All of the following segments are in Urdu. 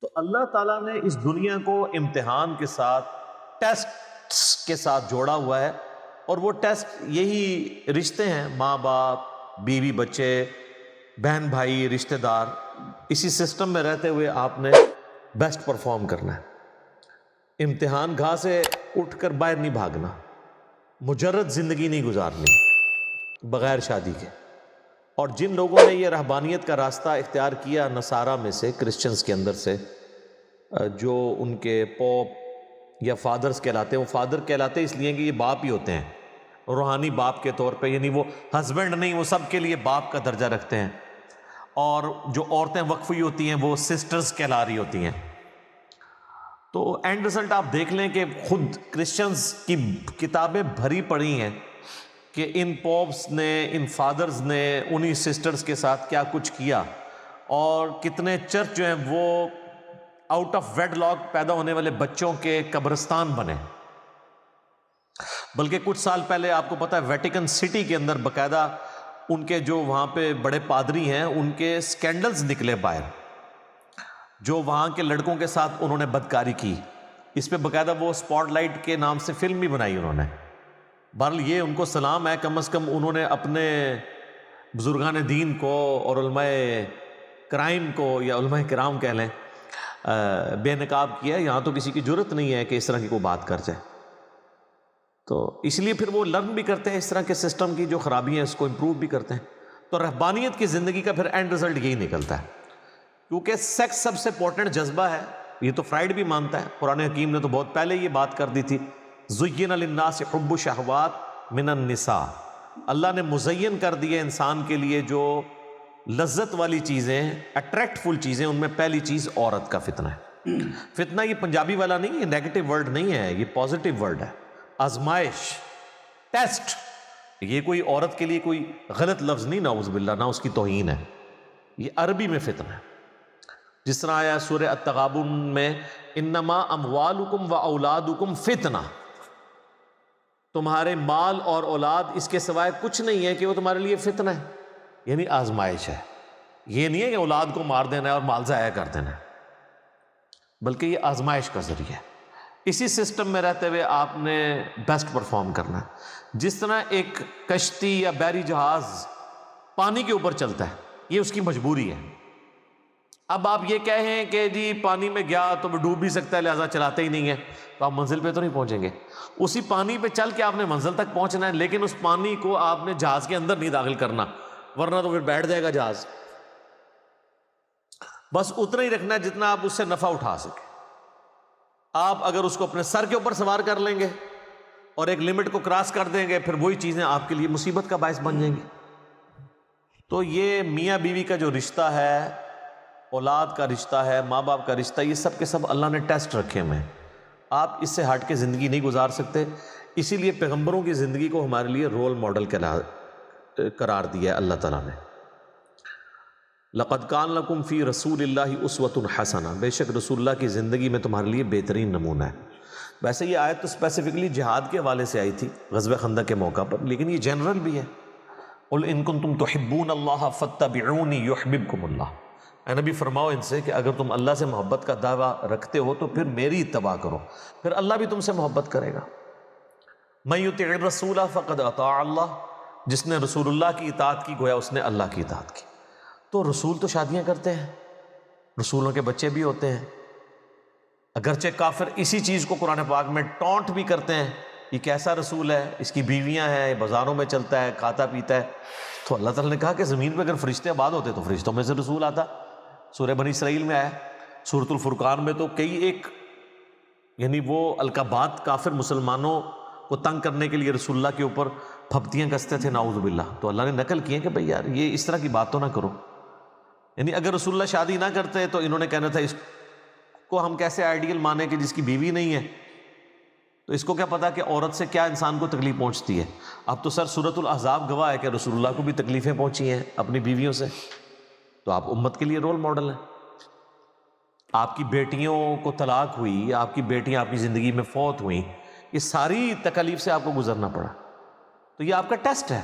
تو اللہ تعالیٰ نے اس دنیا کو امتحان کے ساتھ، ٹیسٹ کے ساتھ جوڑا ہوا ہے، اور وہ ٹیسٹ یہی رشتے ہیں، ماں باپ، بیوی بچے، بہن بھائی، رشتہ دار. اسی سسٹم میں رہتے ہوئے آپ نے بیسٹ پرفارم کرنا ہے. امتحان گاہ سے اٹھ کر باہر نہیں بھاگنا، مجرد زندگی نہیں گزارنی بغیر شادی کے. اور جن لوگوں نے یہ رہبانیت کا راستہ اختیار کیا نصارہ میں سے، کرسچنز کے اندر سے، جو ان کے پوپ یا فادرز کہلاتے ہیں، وہ فادر کہلاتے اس لیے کہ یہ باپ ہی ہوتے ہیں روحانی باپ کے طور پہ، یعنی وہ ہسبینڈ نہیں، وہ سب کے لیے باپ کا درجہ رکھتے ہیں. اور جو عورتیں وقف ہوئی ہوتی ہیں وہ سسٹرز کہلا رہی ہوتی ہیں. تو اینڈ رزلٹ آپ دیکھ لیں کہ خود کرسچنز کی کتابیں بھری پڑی ہیں کہ ان پوپس نے، ان فادرز نے انہی سسٹرز کے ساتھ کیا کچھ کیا، اور کتنے چرچ جو ہیں وہ آؤٹ آف ویڈ لاک پیدا ہونے والے بچوں کے قبرستان بنے. بلکہ کچھ سال پہلے آپ کو پتہ ہے ویٹیکن سٹی کے اندر باقاعدہ ان کے جو وہاں پہ بڑے پادری ہیں ان کے سکینڈلز نکلے باہر، جو وہاں کے لڑکوں کے ساتھ انہوں نے بدکاری کی. اس پہ باقاعدہ وہ اسپاٹ لائٹ کے نام سے فلم بھی بنائی انہوں نے. بہرحال یہ ان کو سلام ہے، کم از کم انہوں نے اپنے بزرگان دین کو اور علماء کرائم کو، یا علماء کرام کہہ لیں، بے نقاب کیا. یہاں تو کسی کی جرت نہیں ہے کہ اس طرح کی کوئی بات کر جائے. تو اس لیے پھر وہ لرن بھی کرتے ہیں اس طرح کے سسٹم کی جو خرابی ہیں، اس کو امپروو بھی کرتے ہیں. تو رہبانیت کی زندگی کا پھر اینڈ رزلٹ یہی نکلتا ہے، کیونکہ سیکس سب سے امپورٹنٹ جذبہ ہے. یہ تو فرائیڈ بھی مانتا ہے، قرآن حکیم نے تو بہت پہلے یہ بات کر دی تھی. زُيِّنَ لِلنَّاسِ حُبُّ الشَّهَوَاتِ مِنَ النِّسَاءِ. اللہ نے مزین کر دیے انسان کے لیے جو لذت والی چیزیں، اٹریکٹ فل چیزیں، ان میں پہلی چیز عورت کا فتنہ ہے. فتنہ یہ پنجابی والا نہیں، یہ نیگیٹو ورڈ نہیں ہے، یہ پازیٹیو ورڈ ہے. آزمائش، ٹیسٹ. یہ کوئی عورت کے لیے کوئی غلط لفظ نہیں، نعوذ باللہ، نہ اس کی توہین ہے. یہ عربی میں فتنہ ہے. جس طرح آیا سورہ التغابن میں، انما اموالکم و اولادکم فتنہ. تمہارے مال اور اولاد اس کے سوائے کچھ نہیں ہے کہ وہ تمہارے لیے فتنہ ہے، یعنی آزمائش ہے. یہ نہیں ہے کہ اولاد کو مار دینا ہے اور مال ضائع کر دینا ہے، بلکہ یہ آزمائش کا ذریعہ ہے. اسی سسٹم میں رہتے ہوئے آپ نے بیسٹ پرفارم کرنا ہے. جس طرح ایک کشتی یا بحری جہاز پانی کے اوپر چلتا ہے، یہ اس کی مجبوری ہے. اب آپ یہ کہیں کہ جی پانی میں گیا تو وہ ڈوب بھی سکتا ہے لہذا چلاتے ہی نہیں ہے، تو آپ منزل پہ تو نہیں پہنچیں گے. اسی پانی پہ چل کے آپ نے منزل تک پہنچنا ہے، لیکن اس پانی کو آپ نے جہاز کے اندر نہیں داخل کرنا، ورنہ تو پھر بیٹھ جائے گا جہاز. بس اتنا ہی رکھنا ہے جتنا آپ اس سے نفع اٹھا سکیں. آپ اگر اس کو اپنے سر کے اوپر سوار کر لیں گے اور ایک لمٹ کو کراس کر دیں گے، پھر وہی چیزیں آپ کے لیے مصیبت کا باعث بن جائیں گی. تو یہ میاں بیوی کا جو رشتہ ہے، اولاد کا رشتہ ہے، ماں باپ کا رشتہ، یہ سب کے سب اللہ نے ٹیسٹ رکھے ہوئے ہیں. آپ اس سے ہٹ کے زندگی نہیں گزار سکتے. اسی لیے پیغمبروں کی زندگی کو ہمارے لیے رول ماڈل قرار دیا ہے اللہ تعالیٰ نے. لَقَدْ كَانَ لَكُمْ فِي رَسُولِ اللَّهِ أُسْوَةٌ حَسَنَةٌ. بے شک رسول اللہ کی زندگی میں تمہارے لیے بہترین نمونہ ہے. ویسے یہ آیت تو اسپیسیفکلی جہاد کے حوالے سے آئی تھی، غزوہ خندق کے موقع پر، لیکن یہ جنرل بھی ہے. قُلْ إِن كُنتُمْ تُحِبُّونَ اللَّهَ فَاتَّبِعُونِي يُحْبِبْكُمُ اللَّهُ. اے نبی فرماؤ ان سے کہ اگر تم اللہ سے محبت کا دعویٰ رکھتے ہو تو پھر میری اتباع کرو، پھر اللہ بھی تم سے محبت کرے گا. مَن يُطِعِ الرَّسُولَ فَقَدْ أَطَاعَ اللَّهَ. جس نے رسول اللہ کی اطاعت کی گویا اس نے اللہ کی اطاعت کی. تو رسول تو شادیاں کرتے ہیں، رسولوں کے بچے بھی ہوتے ہیں، اگرچہ کافر اسی چیز کو قرآن پاک میں ٹونٹ بھی کرتے ہیں، یہ کیسا رسول ہے، اس کی بیویاں ہیں، بازاروں میں چلتا ہے، کھاتا پیتا ہے. تو اللہ تعالیٰ نے کہا کہ زمین پہ اگر فرشتے آباد ہوتے تو فرشتوں میں سے رسول آتا. سورہ بنی اسرائیل میں آیا. سورۃ الفرقان میں تو کئی ایک یعنی وہ القابات کافر مسلمانوں کو تنگ کرنے کے لیے رسول اللہ کے اوپر پھپتیاں کستے تھے، نعوذ باللہ. تو اللہ نے نقل کیے کہ بھئی یار یہ اس طرح کی بات تو نہ کرو. یعنی اگر رسول اللہ شادی نہ کرتے تو انہوں نے کہنا تھا اس کو ہم کیسے آئیڈیل مانیں کہ جس کی بیوی نہیں ہے، تو اس کو کیا پتا کہ عورت سے کیا انسان کو تکلیف پہنچتی ہے. اب تو سر سورۃ الاحزاب گواہ ہے کہ رسول اللہ کو بھی تکلیفیں پہنچی ہیں اپنی بیویوں سے. تو آپ امت کے لیے رول ماڈل ہیں. آپ کی بیٹیوں کو طلاق ہوئی، آپ کی بیٹیاں آپ کی زندگی میں فوت ہوئیں، یہ ساری تکالیف سے آپ کو گزرنا پڑا، تو یہ آپ کا ٹیسٹ ہے.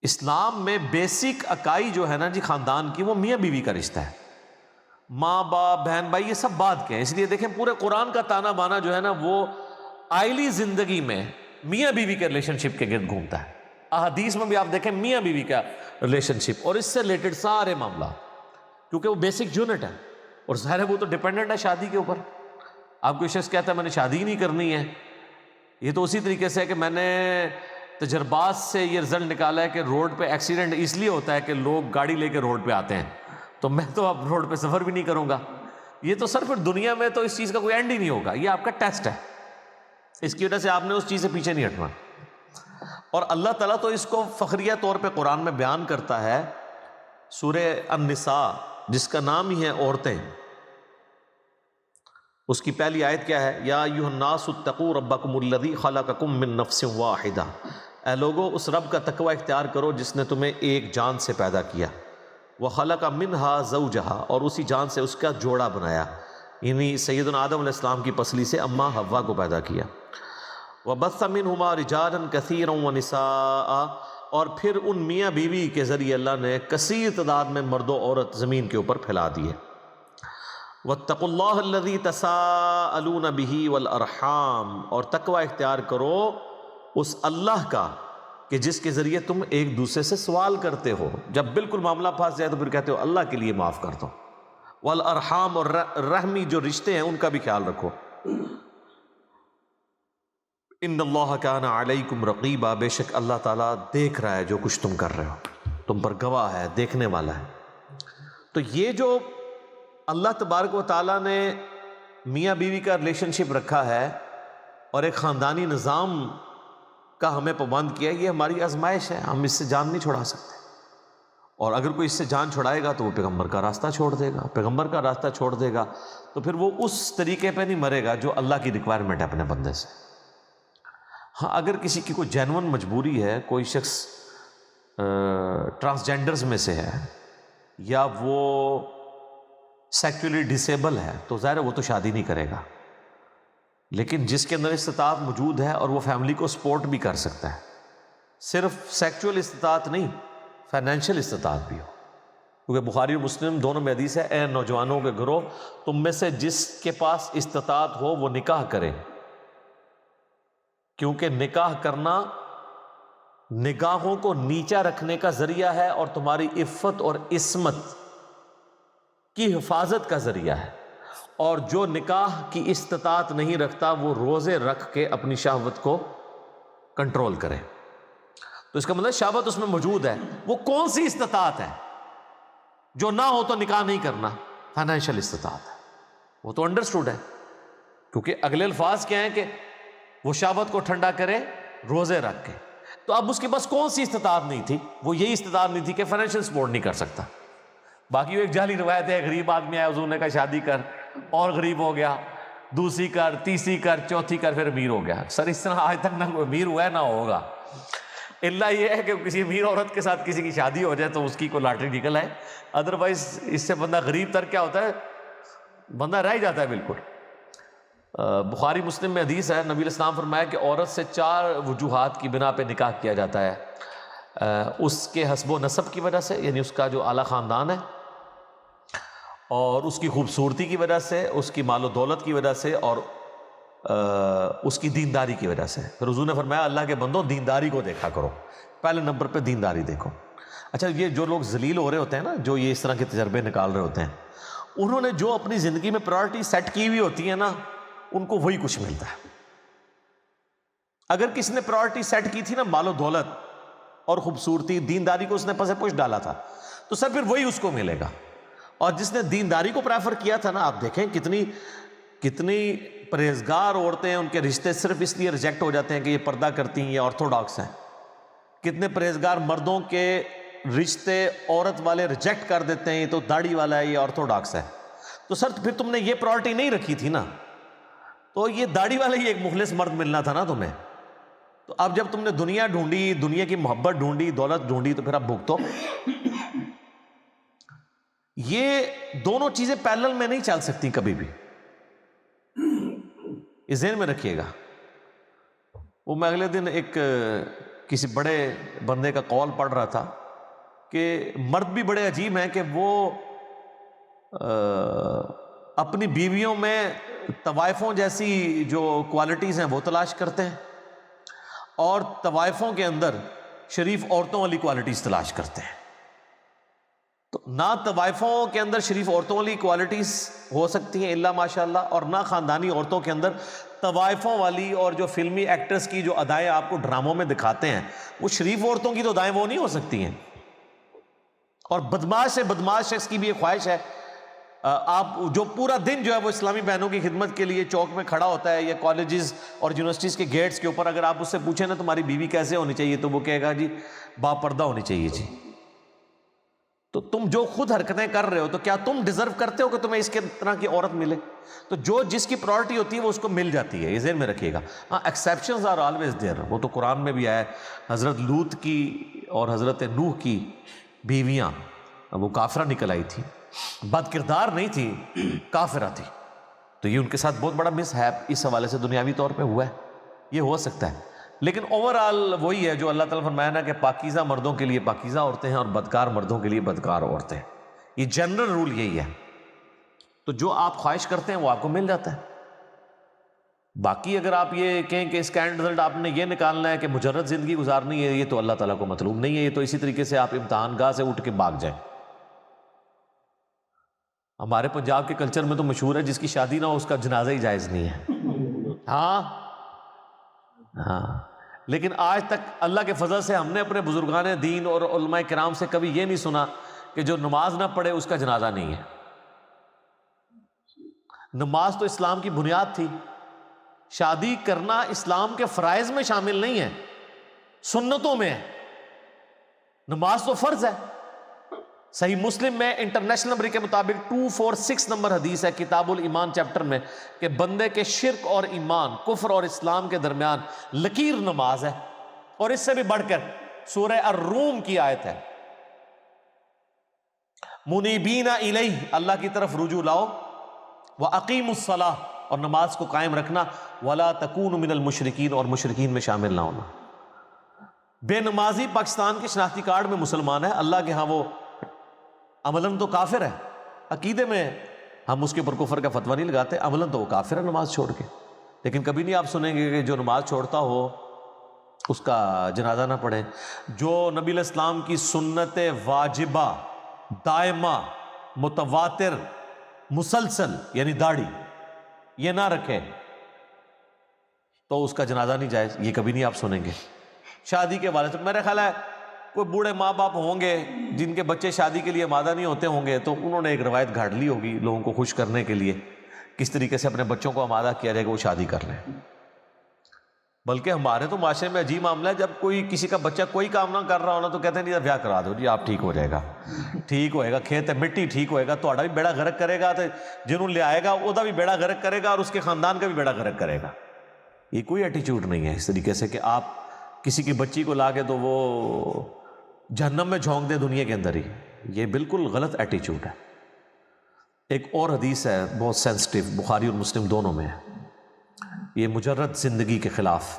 اسلام میں بیسک اکائی جو ہے نا جی خاندان کی، وہ میاں بیوی کا رشتہ ہے. ماں باپ بہن بھائی یہ سب بات کے ہیں. اس لیے دیکھیں پورے قرآن کا تانا بانا جو ہے نا وہ آئلی زندگی میں میاں بیوی کے ریلیشن شپ کے گرد گھومتا ہے. احادیث میں بھی آپ دیکھیں میاں بیوی کا ریلیشن شپ اور اس سے ریلیٹڈ سارے معاملات, کیونکہ وہ بیسک یونٹ ہے. اور ظاہر ہے وہ تو ڈیپینڈنٹ ہے شادی کے اوپر. آپ کوئی شخص کہتا ہے میں نے شادی ہی نہیں کرنی ہے, یہ تو اسی طریقے سے ہے کہ میں نے تجربات سے یہ رزلٹ نکالا ہے کہ روڈ پہ ایکسیڈنٹ اس لیے ہوتا ہے کہ لوگ گاڑی لے کے روڈ پہ آتے ہیں, تو میں تو اب روڈ پہ سفر بھی نہیں کروں گا. یہ تو سر پھر دنیا میں تو اس چیز کا کوئی اینڈ ہی نہیں ہوگا. یہ آپ کا ٹیسٹ ہے, اس کی وجہ سے آپ نے اس چیز سے پیچھے نہیں ہٹنا. اور اللہ تعالیٰ تو اس کو فخریہ طور پہ قرآن میں بیان کرتا ہے سورہ النساء, جس کا نام ہی ہے عورتیں. اس کی پہلی آیت کیا ہے؟ یا ایھا الناس اتقوا ربکم الذی خلقکم من نفس واحدہ, اے لوگو اس رب کا تقوی اختیار کرو جس نے تمہیں ایک جان سے پیدا کیا. وخلق منہا زوجہا, اور اسی جان سے اس کا جوڑا بنایا, یعنی سیدنا آدم علیہ السلام کی پسلی سے اماں حوا کو پیدا کیا. وبث منہما رجالا کثیرا ونساء, اور پھر ان میاں بیوی کے ذریعے اللہ نے کثیر تعداد میں مرد و عورت زمین کے اوپر پھیلا دیے. واتقوا اللہ الذی تساءلون بہ والارحام, اور تقوی اختیار کرو اس اللہ کا کہ جس کے ذریعے تم ایک دوسرے سے سوال کرتے ہو. جب بالکل معاملہ پھنس جائے تو پھر کہتے ہو اللہ کے لیے معاف کر دو. والارحام, اور رحمی جو رشتے ہیں ان کا بھی خیال رکھو. ان اللہ کان علیکم رقیبا, بے شک اللہ تعالیٰ دیکھ رہا ہے جو کچھ تم کر رہے ہو, تم پر گواہ ہے, دیکھنے والا ہے. تو یہ جو اللہ تبارک و تعالیٰ نے میاں بیوی کا ریلیشن شپ رکھا ہے اور ایک خاندانی نظام کا ہمیں پابند کیا ہے, یہ ہماری آزمائش ہے. ہم اس سے جان نہیں چھڑا سکتے, اور اگر کوئی اس سے جان چھڑائے گا تو وہ پیغمبر کا راستہ چھوڑ دے گا. پیغمبر کا راستہ چھوڑ دے گا تو پھر وہ اس طریقے پہ نہیں مرے گا جو اللہ کی ریکوائرمنٹ ہے اپنے بندے سے. ہاں اگر کسی کی کوئی جینون مجبوری ہے, کوئی شخص ٹرانسجینڈرز میں سے ہے یا وہ سیکچولی ڈسیبل ہے, تو ظاہر ہے وہ تو شادی نہیں کرے گا. لیکن جس کے اندر استطاعت موجود ہے اور وہ فیملی کو سپورٹ بھی کر سکتا ہے, صرف سیکچول استطاعت نہیں, فائنینشیل استطاعت بھی ہو. کیونکہ بخاری اور مسلم دونوں میں حدیث ہے, اے نوجوانوں کے گروہ, تم میں سے جس کے پاس استطاعت ہو وہ نکاح کرے, کیونکہ نکاح کرنا نگاہوں کو نیچا رکھنے کا ذریعہ ہے اور تمہاری عفت اور عصمت کی حفاظت کا ذریعہ ہے. اور جو نکاح کی استطاعت نہیں رکھتا وہ روزے رکھ کے اپنی شہوت کو کنٹرول کرے. تو اس کا مطلب شہوت اس میں موجود ہے. وہ کون سی استطاعت ہے؟ جو نہ ہو تو نکاح نہیں کرنا, فائنینشیل استطاعت ہے. وہ تو انڈرسٹوڈ ہے, کیونکہ اگلے الفاظ کیا ہیں کہ وہ شہوت کو ٹھنڈا کرے روزے رکھ کے. تو اب اس کے پاس کون سی استطاعت نہیں تھی؟ وہ یہی استطاعت نہیں تھی کہ فائنینشیل سپورٹ نہیں کر سکتا. باقی وہ ایک جعلی روایت ہے, غریب آدمی آیا حضور نے کہا شادی کر, اور غریب ہو گیا, دوسری کر, تیسری کر, چوتھی کر, پھر امیر ہو گیا. سر اس طرح آج تک نہ کوئی امیر ہوا ہے نہ ہوگا, اللہ یہ ہے کہ کسی امیر عورت کے ساتھ کسی کی شادی ہو جائے تو اس کی کوئی لاٹری نکل آئے. ادروائز اس سے بندہ غریب تر کیا ہوتا ہے, بندہ رہ جاتا ہے بالکل. بخاری مسلم میں حدیث ہے, نبی علیہ السلام فرمایا کہ عورت سے 4 وجوہات کی بنا پہ نکاح کیا جاتا ہے. اس کے حسب و نسب کی وجہ سے, یعنی اس کا جو اعلیٰ خاندان ہے, اور اس کی خوبصورتی کی وجہ سے, اس کی مال و دولت کی وجہ سے, اور اس کی دینداری کی وجہ سے. پھر حضور نے فرمایا اللہ کے بندوں دینداری کو دیکھا کرو, پہلے نمبر پہ دینداری دیکھو. اچھا, یہ جو لوگ ذلیل ہو رہے ہوتے ہیں نا, جو یہ اس طرح کے تجربے نکال رہے ہوتے ہیں, انہوں نے جو اپنی زندگی میں پرائرٹی سیٹ کی ہوئی ہوتی ہے نا, ان کو وہی کچھ ملتا ہے. اگر کسی نے پرائرٹی سیٹ کی تھی نا مال و دولت اور خوبصورتی, دینداری کو اس نے پس پش ڈالا تھا, تو سر پھر وہی اس کو ملے گا. اور جس نے دینداری کو پریفر کیا تھا نا, آپ دیکھیں کتنی پرہیزگار عورتیں, ان کے رشتے صرف اس لیے ریجیکٹ ہو جاتے ہیں کہ یہ پردہ کرتی ہیں, یہ آرتھوڈاکس ہیں. کتنے پرہیزگار مردوں کے رشتے عورت والے ریجیکٹ کر دیتے ہیں, یہ تو داڑھی والا ہے, یہ آرتھوڈاکس ہے. تو سر پھر تم نے یہ پرائرٹی نہیں رکھی تھی نا, تو یہ داڑھی والا ہی ایک مخلص مرد ملنا تھا نا تمہیں. تو اب جب تم نے دنیا ڈھونڈی, دنیا کی محبت ڈھونڈی, دولت ڈھونڈی, تو پھر اب بھگتو. یہ دونوں چیزیں پیرلل میں نہیں چل سکتی کبھی بھی, اس ذہن میں رکھیے گا. وہ میں اگلے دن ایک کسی بڑے بندے کا قول پڑھ رہا تھا کہ مرد بھی بڑے عجیب ہیں کہ وہ اپنی بیویوں میں طوائفوں جیسی جو کوالٹیز ہیں وہ تلاش کرتے ہیں، اور طوائفوں کے اندر شریف عورتوں والی کوالٹیز تلاش کرتے ہیں۔ تو نہ طوائفوں کے اندر شریف عورتوں والی کوالٹیز ہو سکتی ہیں الا ماشاء اللہ، اور نہ خاندانی عورتوں کے اندر طوائفوں والی، اور جو فلمی ایکٹرز کی جو ادائیں آپ کو ڈراموں میں دکھاتے ہیں وہ شریف عورتوں کی تو ادائیں وہ نہیں ہو سکتی ہیں۔ اور بدماش سے بدماش شخص کی بھی ایک خواہش ہے، آپ جو پورا دن جو ہے وہ اسلامی بہنوں کی خدمت کے لیے چوک میں کھڑا ہوتا ہے یا کالجز اور یونیورسٹیز کے گیٹس کے اوپر، اگر آپ اس سے پوچھیں نا تمہاری بیوی کیسے ہونی چاہیے تو وہ کہے گا جی با پردہ ہونی چاہیے جی۔ تو تم جو خود حرکتیں کر رہے ہو تو کیا تم ڈیزرو کرتے ہو کہ تمہیں اس کے طرح کی عورت ملے؟ تو جو جس کی پرائورٹی ہوتی ہے وہ اس کو مل جاتی ہے، یہ ذہن میں رکھیے گا۔ ہاں، ایکسیپشنز آر آلویز دیئر، وہ تو قرآن میں بھی آیا ہے۔ حضرت لوط کی اور حضرت نوح کی بیویاں وہ کافرہ نکل آئی تھی، بد کردار نہیں تھی، کافرہ تھی، تو یہ ان کے ساتھ بہت بڑا مس ہیپ اس حوالے سے دنیاوی طور پہ ہوا ہے، یہ ہو سکتا ہے۔ لیکن اوورآل وہی ہے جو اللہ تعالیٰ فرمایا نا کہ پاکیزہ مردوں کے لیے پاکیزہ عورتیں ہیں اور بدکار مردوں کے لیے بدکار عورتیں ہیں، یہ جنرل رول یہی ہے۔ تو جو آپ خواہش کرتے ہیں وہ آپ کو مل جاتا ہے۔ باقی اگر آپ یہ کہیں کہ اس کا اینڈ رزلٹ آپ نے یہ نکالنا ہے کہ مجرد زندگی گزارنی ہے، یہ تو اللہ تعالیٰ کو مطلوب نہیں ہے، یہ تو اسی طریقے سے آپ امتحان گاہ سے اٹھ کے بھاگ جائیں۔ ہمارے پنجاب کے کلچر میں تو مشہور ہے جس کی شادی نہ ہو اس کا جنازہ ہی جائز نہیں ہے۔ ہاں، لیکن آج تک اللہ کے فضل سے ہم نے اپنے بزرگان دین اور علماء کرام سے کبھی یہ نہیں سنا کہ جو نماز نہ پڑھے اس کا جنازہ نہیں ہے۔ نماز تو اسلام کی بنیاد تھی، شادی کرنا اسلام کے فرائض میں شامل نہیں ہے، سنتوں میں ہے، نماز تو فرض ہے۔ صحیح مسلم میں انٹرنیشنل نمبر کے مطابق 246 نمبر حدیث ہے کتاب الایمان چیپٹر میں کہ بندے کے شرک اور ایمان، کفر اور اسلام کے درمیان لکیر نماز ہے، اور اس سے بھی بڑھ کر سورہ الروم کی آیت ہے منیبین الیہ، اللہ کی طرف رجوع لاؤ، واقیموا الصلاۃ، اور نماز کو قائم رکھنا، ولا تکونوا من المشرکین، اور مشرکین میں شامل نہ ہونا۔ بے نمازی پاکستان کے شناختی کارڈ میں مسلمان ہے، اللہ کے ہاں وہ عملاً تو کافر ہے، عقیدے میں ہم اس کے اوپر کفر کا فتویٰ نہیں لگاتے، عملاً تو وہ کافر ہے نماز چھوڑ کے۔ لیکن کبھی نہیں آپ سنیں گے کہ جو نماز چھوڑتا ہو اس کا جنازہ نہ پڑھے۔ جو نبی علیہ السلام کی سنت واجبہ دائمہ متواتر مسلسل یعنی داڑھی یہ نہ رکھے تو اس کا جنازہ نہیں جائز، یہ کبھی نہیں آپ سنیں گے۔ شادی کے حوالے سے میرا خیال ہے کوئی بوڑھے ماں باپ ہوں گے جن کے بچے شادی کے لیے آمادہ نہیں ہوتے ہوں گے، تو انہوں نے ایک روایت گھاڑ لی ہوگی لوگوں کو خوش کرنے کے لیے، کس طریقے سے اپنے بچوں کو آمادہ کیا جائے کہ وہ شادی کر لیں۔ بلکہ ہمارے تو معاشرے میں عجیب معاملہ ہے، جب کوئی کسی کا بچہ کوئی کام نہ کر رہا ہونا تو کہتے ہیں جی بیاہ کرا دو جی، آپ ٹھیک ہو جائے گا، ٹھیک ہوئے گا، کھیت ہے مٹی ٹھیک ہوئے گا، تھوڑا بھی بیڑا غرق کرے گا تو جنہوں لے آئے گا وہ بھی بیڑا غرق کرے گا اور اس کے خاندان کا بھی بیڑا غرق کرے گا۔ یہ کوئی ایٹیچیوڈ نہیں ہے اس طریقے سے کہ آپ کسی کی بچی کو لا کے تو وہ جہنم میں جھونک دے دنیا کے اندر ہی، یہ بالکل غلط ایٹیچیوڈ ہے۔ ایک اور حدیث ہے بہت سینسٹیو، بخاری اور مسلم دونوں میں ہے، یہ مجرد زندگی کے خلاف۔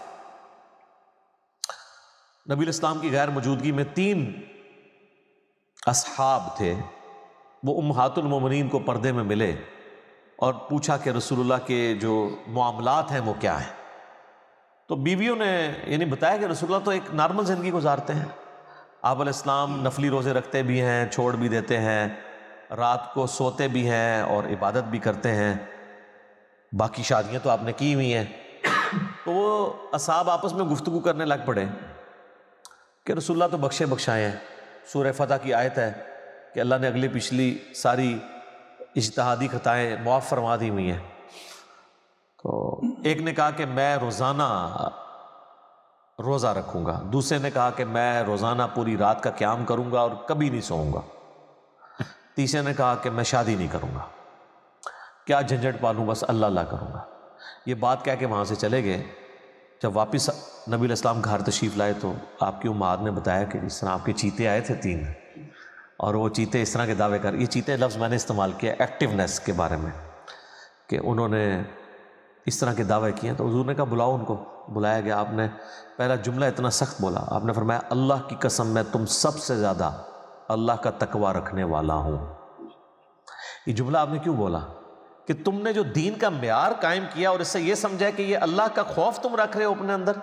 نبی علیہ السلام کی غیر موجودگی میں 3 اصحاب تھے، وہ امہات المومنین کو پردے میں ملے اور پوچھا کہ رسول اللہ کے جو معاملات ہیں وہ کیا ہیں؟ تو بیویوں نے یعنی بتایا کہ رسول اللہ تو ایک نارمل زندگی گزارتے ہیں، آپ علیہ السلام نفلی روزے رکھتے بھی ہیں، چھوڑ بھی دیتے ہیں، رات کو سوتے بھی ہیں اور عبادت بھی کرتے ہیں، باقی شادیاں تو آپ نے کی ہوئی ہیں۔ تو وہ اصحاب آپس میں گفتگو کرنے لگ پڑے کہ رسول اللہ تو بخشے بخشائے ہیں، سورہ فتح کی آیت ہے کہ اللہ نے اگلی پچھلی ساری اجتہادی خطائیں معاف فرما دی ہوئی ہیں۔ تو ایک نے کہا کہ میں روزانہ روزہ رکھوں گا، دوسرے نے کہا کہ میں روزانہ پوری رات کا قیام کروں گا اور کبھی نہیں سوؤں گا، تیسرے نے کہا کہ میں شادی نہیں کروں گا، کیا جھنجھٹ پالوں، بس اللہ اللہ کروں گا۔ یہ بات کہہ کے وہاں سے چلے گئے۔ جب واپس نبی علیہ السلام گھر تشریف لائے تو آپ کی امہات نے بتایا کہ جس طرح آپ کے چیتے آئے تھے 3 اور وہ چیتے اس طرح کے دعوے کر، یہ چیتے لفظ میں نے استعمال کیا ایکٹیونیس کے بارے میں کہ انہوں نے اس طرح کے دعوے کیے، تو حضور نے کہا بلاؤ ان کو۔ بلایا گیا، آپ نے پہلا جملہ اتنا سخت بولا، آپ نے فرمایا اللہ کی قسم میں تم سب سے زیادہ اللہ کا تقوی رکھنے والا ہوں۔ یہ جملہ آپ نے کیوں بولا کہ تم نے جو دین کا معیار قائم کیا اور اس سے یہ سمجھا کہ یہ اللہ کا خوف تم رکھ رہے ہو اپنے اندر،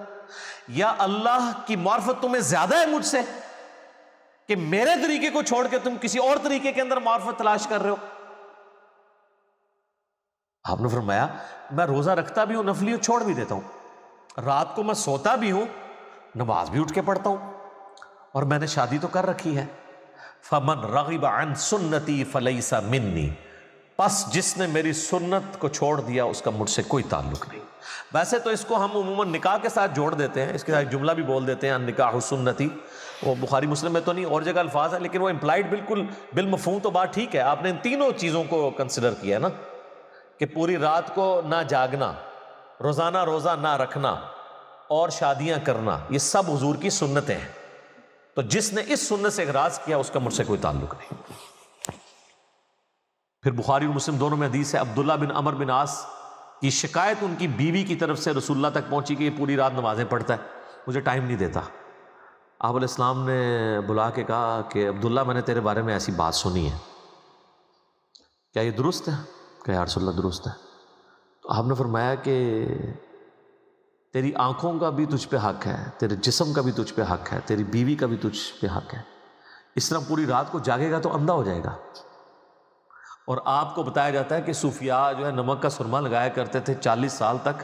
یا اللہ کی معرفت تمہیں زیادہ ہے مجھ سے کہ میرے طریقے کو چھوڑ کے تم کسی اور طریقے کے اندر معرفت تلاش کر رہے ہو؟ آپ نے فرمایا میں روزہ رکھتا بھی ہوں، نفلی چھوڑ بھی دیتا ہوں، رات کو میں سوتا بھی ہوں، نماز بھی اٹھ کے پڑھتا ہوں، اور میں نے شادی تو کر رکھی ہے۔ فمن رغب عن سنتی فلیس منی، پس جس نے میری سنت کو چھوڑ دیا اس کا مجھ سے کوئی تعلق نہیں۔ ویسے تو اس کو ہم عموماً نکاح کے ساتھ جوڑ دیتے ہیں، اس کے ساتھ جملہ بھی بول دیتے ہیں نکاح سنتی، وہ بخاری مسلم میں تو نہیں، اور جگہ الفاظ ہے، لیکن وہ امپلائڈ بالکل بالمفہوم تو بات ٹھیک ہے۔ آپ نے ان تینوں چیزوں کو کنسیڈر کیا نا، کہ پوری رات کو نہ جاگنا، روزانہ روزہ نہ رکھنا، اور شادیاں کرنا، یہ سب حضور کی سنتیں ہیں۔ تو جس نے اس سنت سے اغراض کیا اس کا مجھ سے کوئی تعلق نہیں۔ پھر بخاری اور مسلم دونوں میں حدیث ہے، عبداللہ بن عمر بن عاص کی شکایت ان کی بیوی کی طرف سے رسول اللہ تک پہنچی کہ یہ پوری رات نمازیں پڑھتا ہے، مجھے ٹائم نہیں دیتا۔ آپ علیہ السلام نے بلا کے کہا کہ عبداللہ میں نے تیرے بارے میں ایسی بات سنی ہے، کیا یہ درست ہے؟ کہ یا رسول اللہ درست ہے۔ تو آپ نے فرمایا کہ تیری آنکھوں کا بھی تجھ پہ حق ہے، تیرے جسم کا بھی تجھ پہ حق ہے، تیری بیوی کا بھی تجھ پہ حق ہے۔ اس طرح پوری رات کو جاگے گا تو اندھا ہو جائے گا۔ اور آپ کو بتایا جاتا ہے کہ صوفیاء جو ہے نمک کا سرما لگایا کرتے تھے 40 سال تک،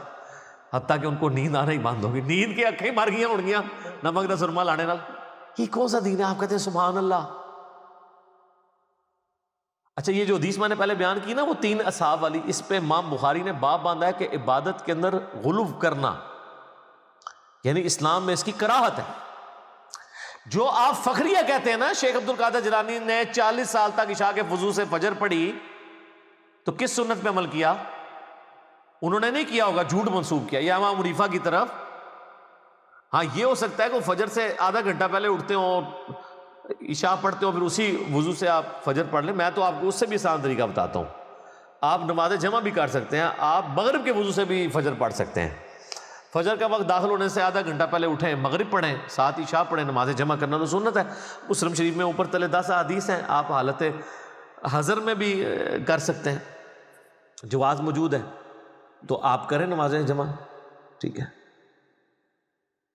حتیٰ کہ ان کو نیند آنا ہی بند ہوگی، نیند کی اکھیں مار گئیاں اڑ گیا نمک کا سرما لانے نال۔ یہ کون سا دین ہے؟ آپ کہتے ہیں سبحان اللہ۔ اچھا، یہ جو حدیث میں نے پہلے بیان کی نا وہ 3 اصحاب والی، اس پہ امام بخاری نے باب باندھا ہے کہ عبادت کے اندر غلو کرنا، یعنی اسلام میں اس کی کراہت ہے۔ جو آپ فخریہ کہتے ہیں نا، شیخ عبد القادر جیلانی نے 40 سال تک عشاء کے وضو سے فجر پڑھی، تو کس سنت پہ عمل کیا؟ انہوں نے نہیں کیا ہوگا، جھوٹ منسوب کیا، یا امام حنیفہ کی طرف۔ ہاں یہ ہو سکتا ہے کہ وہ فجر سے آدھا گھنٹہ پہلے اٹھتے ہوں، عشاء پڑھتے ہو، پھر اسی وضو سے آپ فجر پڑھ لیں۔ میں تو آپ کو اس سے بھی آسان طریقہ بتاتا ہوں، آپ نماز جمع بھی کر سکتے ہیں، آپ مغرب کے وضو سے بھی فجر پڑھ سکتے ہیں۔ فجر کا وقت داخل ہونے سے آدھا گھنٹہ پہلے اٹھیں، مغرب پڑھیں، ساتھ عشاء پڑھیں، نماز جمع کرنا تو سنت ہے۔ مسلم شریف میں اوپر تلے 10 احادیث ہیں، آپ حالت حضر میں بھی کر سکتے ہیں، جواز موجود ہے، تو آپ کریں نماز جمع، ٹھیک ہے۔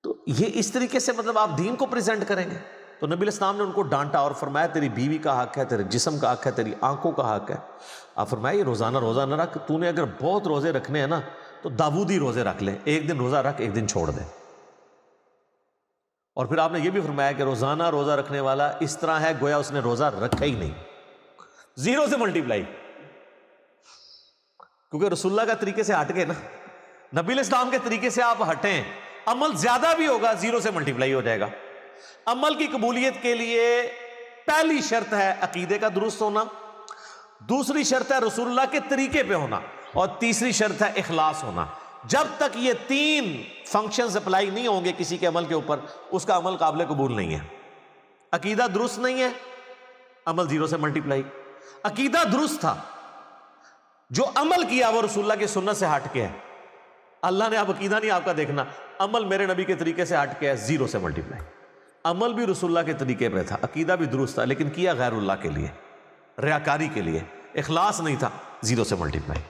تو یہ اس طریقے سے مطلب آپ دین کو پریزنٹ کریں گے۔ تو نبی علیہ السلام نے ان کو ڈانٹا اور فرمایا تیری بیوی کا حق ہے، تیرے جسم کا حق ہے، تیری آنکھوں کا حق ہے۔ آپ فرمایا یہ روزانہ روزہ نہ رکھ، تو نے اگر بہت روزے رکھنے ہیں نا تو داودی روزے رکھ لیں، ایک دن روزہ رکھ، ایک دن چھوڑ دیں۔ اور پھر آپ نے یہ بھی فرمایا کہ روزانہ روزہ رکھنے والا اس طرح ہے گویا اس نے روزہ رکھا ہی نہیں، 0 سے ملٹیپلائی، کیونکہ رسول اللہ کا طریقے سے ہٹ گئے نا، نبی علیہ السلام کے طریقے سے آپ ہٹیں، عمل زیادہ بھی ہوگا 0 سے ملٹیپلائی ہو جائے گا۔ عمل کی قبولیت کے لیے پہلی شرط ہے عقیدے کا درست ہونا، دوسری شرط ہے رسول اللہ کے طریقے پہ ہونا، اور تیسری شرط ہے اخلاص ہونا۔ جب تک یہ 3 فنکشنز اپلائی نہیں ہوں گے کسی کے عمل کے اوپر، اس کا عمل قابل قبول نہیں ہے۔ عقیدہ درست نہیں ہے، عمل 0 سے ملٹیپلائی۔ عقیدہ درست تھا، جو عمل کیا وہ رسول اللہ کی سنت سے ہٹ کے ہے، اللہ نے اب عقیدہ نہیں آپ کا دیکھنا، عمل میرے نبی کے طریقے سے ہٹ کے ہے، 0 سے ملٹیپلائی۔ عمل بھی رسول اللہ کے طریقے پہ تھا، عقیدہ بھی درست تھا، لیکن کیا غیر اللہ کے لیے، ریاکاری کے لیے، اخلاص نہیں تھا، 0 سے ملٹیپلائی۔